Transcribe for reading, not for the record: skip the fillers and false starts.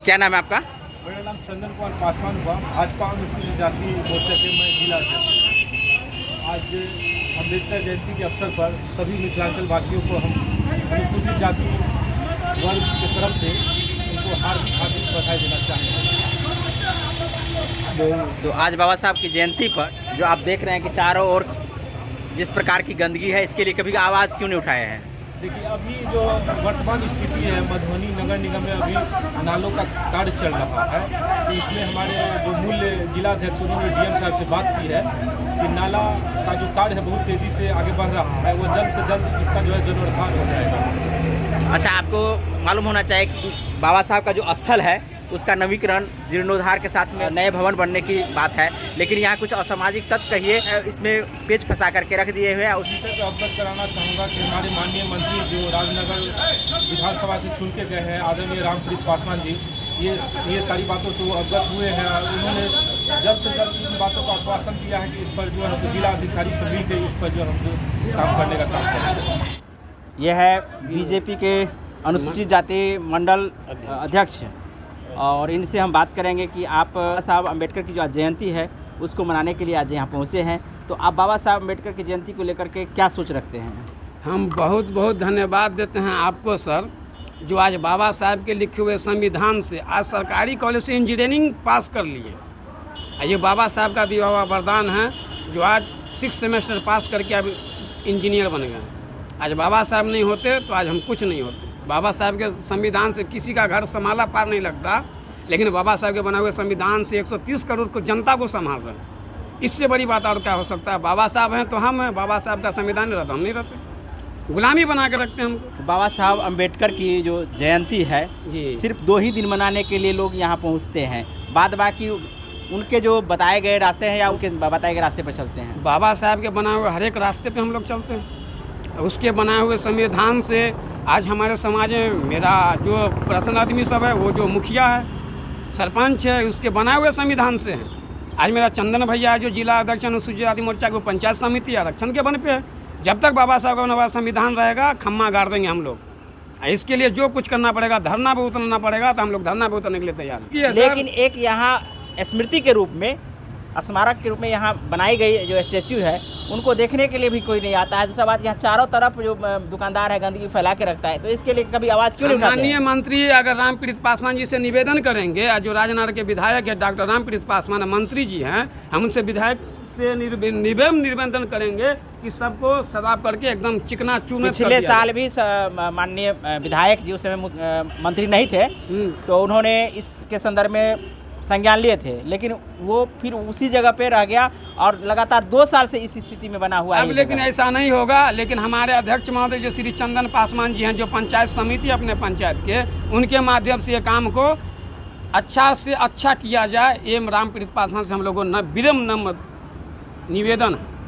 क्या नाम है आपका? मेरा नाम चंदन कुमार पासवान हुआ। भाजपा अनुसूचित जाति मोर्चा के मैं जिला अध्यक्ष। आज अम्बेडकर जयंती के अवसर पर सभी मिथिलांचल वासियों को हम अनुसूचित जाति वर्ग की तरफ से उनको हार्दिक बधाई देना चाहेंगे। तो आज बाबा साहब की जयंती पर जो आप देख रहे हैं कि चारों ओर जिस प्रकार की गंदगी है, इसके लिए कभी आवाज़ क्यों नहीं उठाए हैं? देखिए, अभी जो वर्तमान स्थिति है मधुबनी नगर निगम में अभी नालों का कार्य चल रहा है। तो इसमें हमारे जो मूल जिला अध्यक्ष उन्होंने डीएम साहब से बात की है कि नाला का जो कार्य है बहुत तेज़ी से आगे बढ़ रहा है, वो जल्द से जल्द इसका जो है जीर्णोद्धार हो जाएगा। अच्छा, आपको मालूम होना चाहिए कि बाबा साहब का जो स्थल है उसका नवीकरण जीर्णोद्धार के साथ में नए भवन बनने की बात है, लेकिन यहाँ कुछ असामाजिक तत्व कहिए इसमें पेच फंसा करके रख दिए हुए हैं। उस विषय पर अवगत कराना चाहूँगा कि हमारे माननीय मंत्री जो राजनगर विधानसभा से चुन के गए हैं, आदरणीय रामप्रीत पासवान जी, ये सारी बातों से वो अवगत हुए हैं और उन्होंने जल्द से जल्द इन बातों का आश्वासन दिया है कि इस पर जो है जिला अधिकारी से मिलकर इस पर जो हम काम करने का काम करेंगे। यह है बीजेपी के अनुसूचित जाति मंडल अध्यक्ष और इनसे हम बात करेंगे कि आप साहब अम्बेडकर की जो आज जयंती है उसको मनाने के लिए आज यहाँ पहुँचे हैं, तो आप बाबा साहब अम्बेडकर की जयंती को लेकर के क्या सोच रखते हैं? हम बहुत बहुत धन्यवाद देते हैं आपको सर, जो आज बाबा साहब के लिखे हुए संविधान से आज सरकारी कॉलेज से इंजीनियरिंग पास कर लिए। ये बाबा साहब का दिया हुआ वरदान है, जो आज 6 सेमेस्टर पास करके अब इंजीनियर बन गए। आज बाबा साहब नहीं होते तो आज हम कुछ नहीं होते। बाबा साहब के संविधान से किसी का घर संभाला पार नहीं लगता, लेकिन बाबा साहब के बनाए हुए संविधान से 130 करोड़ को जनता को संभाल रहे हैं। इससे बड़ी बात और क्या हो सकता है? बाबा साहब हैं तो हम हैं, बाबा साहब का संविधान नहीं रहता हम नहीं रहते, गुलामी बना के रखते हैं हमको। बाबा साहब अम्बेडकर की जो जयंती है जी, सिर्फ 2 ही दिन मनाने के लिए लोग यहाँ पहुँचते हैं, बाद बाकी उनके जो बताए गए रास्ते हैं या उनके बताए गए रास्ते पर चलते हैं? बाबा साहब के बनाए हुए हर एक रास्ते पे हम लोग चलते हैं। उसके बनाए हुए संविधान से आज हमारे समाज में मेरा जो प्रसन्न आदमी सब है, वो जो मुखिया है, सरपंच है, उसके बनाए हुए संविधान से है। आज मेरा चंदन भैया है जो जिला अध्यक्ष अनुसूचित जाति मोर्चा के पंचायत समिति आरक्षण के बन पे है। जब तक बाबा साहब का बना हुआ संविधान रहेगा, खम्मा गाड़ देंगे हम लोग। इसके लिए जो कुछ करना पड़ेगा, धरना पे उतरना पड़ेगा, तो हम लोग धरना पे उतरने के लिए तैयार हैं। लेकिन एक यहाँ स्मृति के रूप में, स्मारक के रूप में यहाँ बनाई गई जो स्टैचू है, उनको देखने के लिए भी कोई नहीं आता है। दूसरा बात, यहाँ चारों तरफ जो दुकानदार है गंदगी फैला के रखता है, तो इसके लिए कभी आवाज़ क्यों नहीं उठाते? माननीय मंत्री अगर रामप्रीत पासवान जी से निवेदन करेंगे, जो राजनगर के विधायक है डॉक्टर रामप्रीत पासवान मंत्री जी हैं, हम उनसे विधायक से निवेदन करेंगे कि सबको सदाब करके एकदम चिकना चूना। पिछले साल भी माननीय विधायक जी उस समय मंत्री नहीं थे, तो उन्होंने इसके संदर्भ में संज्ञान लिए थे, लेकिन वो फिर उसी जगह पे रह गया और लगातार 2 साल से इस स्थिति में बना हुआ है। अब लेकिन ऐसा नहीं होगा। लेकिन हमारे अध्यक्ष महोदय जो श्री चंदन पासवान जी हैं, जो पंचायत समिति अपने पंचायत के, उनके माध्यम से ये काम को अच्छा से अच्छा किया जाए। एम रामप्रीत पासवान से हम लोगों को विनम्र निवेदन है।